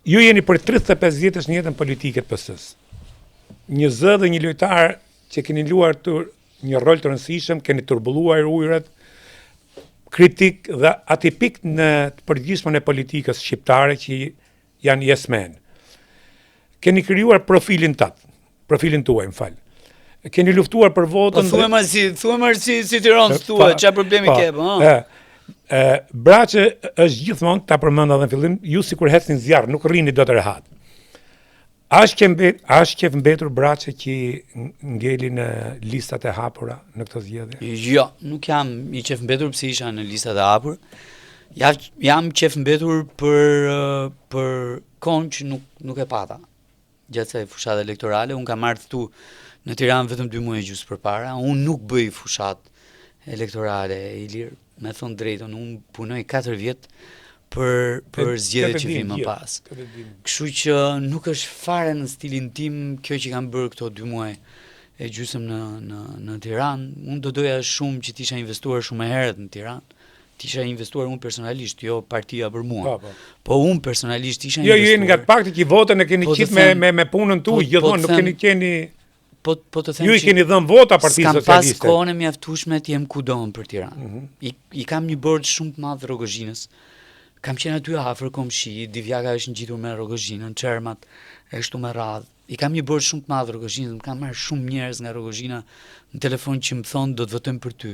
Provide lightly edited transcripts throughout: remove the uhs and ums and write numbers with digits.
ju jeni për 35 vjetësh në jetën politike të PS-s. Një zë dhe një lojtar që keni luar një rol të rëndësishëm, keni turbulluar ujërat, kritik dhe atipik në të përgjithshmën e politikës shqiptare që janë yes men. Keni krijuar profilin tuaj, më fal. Keni luftuar për votën. Thuaj më si Tiranë thua, çfarë problemi ke, po? Braçe është gjithmonë, ta përmenda edhe në fillim, ju sikur hecni zjarr, nuk rrini do të rehat. A është qef mbetur Braçe që ngeli në listat e hapura në këtë zgjedhje? Jo, nuk jam i qef mbetur pse isha në listat e hapura. Jam qef mbetur për kohën që nuk e pata. Gjatë kësaj fushate elektorale, unë kam marrë këtu në Tiranë vetëm 2 muaj gjysmë përpara. Unë nuk bëj fushat elektorale i lirë, me thënë drejtën, unë punoj 4 vjet për zgjedhjet që vinë më pas. Kështu që nuk është fare në stilin tim kjo që kam bërë këto 2 muaj e gjysmë në Tiranë. Unë do doja shumë që t'isha investuar shumë herët në Tiranë. T'isha investuar unë personalisht, jo partia për mua. Po unë personalisht isha investuar. Jo, jeni nga të paktë që votën e keni qitë me punën tuaj, gjithmonë nuk keni Po të them ju i keni dhënë vota Partisë Socialiste. S'kam pas kohën e mjaftueshme të jem kudo për Tiranë. I kam një borxh shumë të madh Rogozhinës. Kam qenë aty afër komshi, Divjaka është ngjitur me Rogozhinën, Çermat e kështu me radhë. I kam një borxh shumë të madh Rogozhinës, më kanë marrë shumë njerëz nga Rogozhina në telefon që më thonë do të votojmë për ty,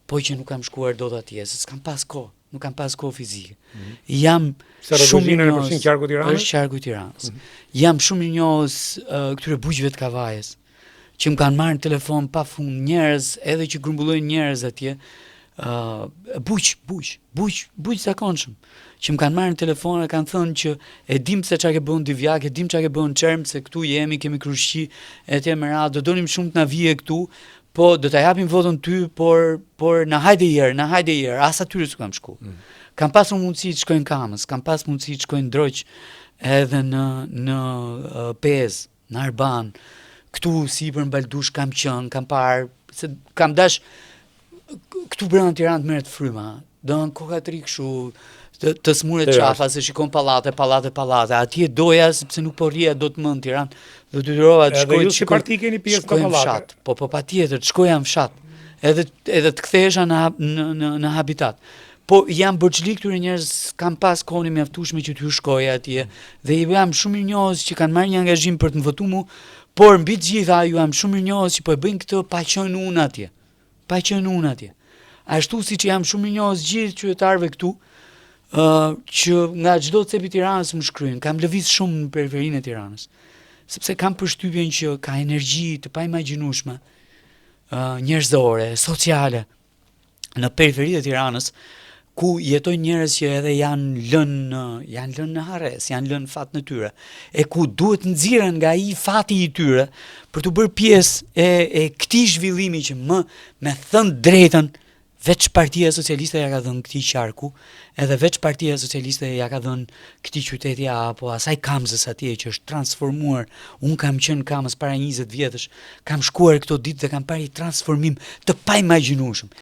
po që nuk kam shkuar dot atje, se s'kam pas kohë, nuk kam pas kohë fizike. Jam shumë i njohur në qarku i Tiranës. Është qarku i Tiranës. Jam shumë i njohur këtyre bujqve të Kavajës, që më kanë marrë në telefon pa fund njerëz, edhe që grumbullojnë njerëz atje, bujq zakonshëm, që më kanë marrë në telefon e kanë thënë që e dim se çka ke bën Divjak, e dim çka ke bën Çerm, se këtu jemi, kemi krushqi etj me radhë, do donim shumë të na vije këtu, po do ta japim votën ty, por na hajde herë, as aty s'kam shku. Kam pasur mundësi të shkoj në Kamës, kam pas mundësi të shkoj në Droq, edhe në Pezë, në Arban. Këtu sipër në Baldush kam qenë, kam parë, se kam dash këtu brenda Tiranës merret fryma. Do në kokatri kështu të smuret qafa se shikon pallate. Atje doja sepse nuk po rria dot më në Tiranë. Do detyrova të shkoj. Edhe ju si parti keni pjesë në pallate. Po patjetër, të shkoja në fshat. Edhe të kthehesha në habitat. Po jam borxhli këtyre njerëz, kam pas kohën e mjaftueshme që t'ju shkoja atje dhe jam shumë i njohur që kanë marrë një angazhim për të më votuar mua. Por mbi të gjitha ju jam shumë i njohur që po e bëjnë këtë pa qenë unë atje. Ashtu siç jam shumë i njohur gjithë qytetarëve këtu, që nga çdo cep i Tiranës më shkruajnë. Kam lëviz shumë në periferinë e Tiranës, sepse kam përshtypjen që ka energji të paimagjinueshme, njerëzore, sociale në periferinë e Tiranës, ku jetojnë njerëz që edhe janë lënë në harres, janë lënë fat në tyre, e ku duhet nxirren nga ai fati i tyre për të bërë pjesë e këtij zhvillimi që me thënë drejtën, veç Partia Socialiste ja ka dhënë këtij qarku, edhe veç Partia Socialiste ja ka dhënë këtij qyteti apo asaj Kamzës atje që është transformuar. Unë kam qenë Kamës para 20 vjetësh, kam shkuar këto ditë dhe kam parë një transformim të paimagjinueshëm.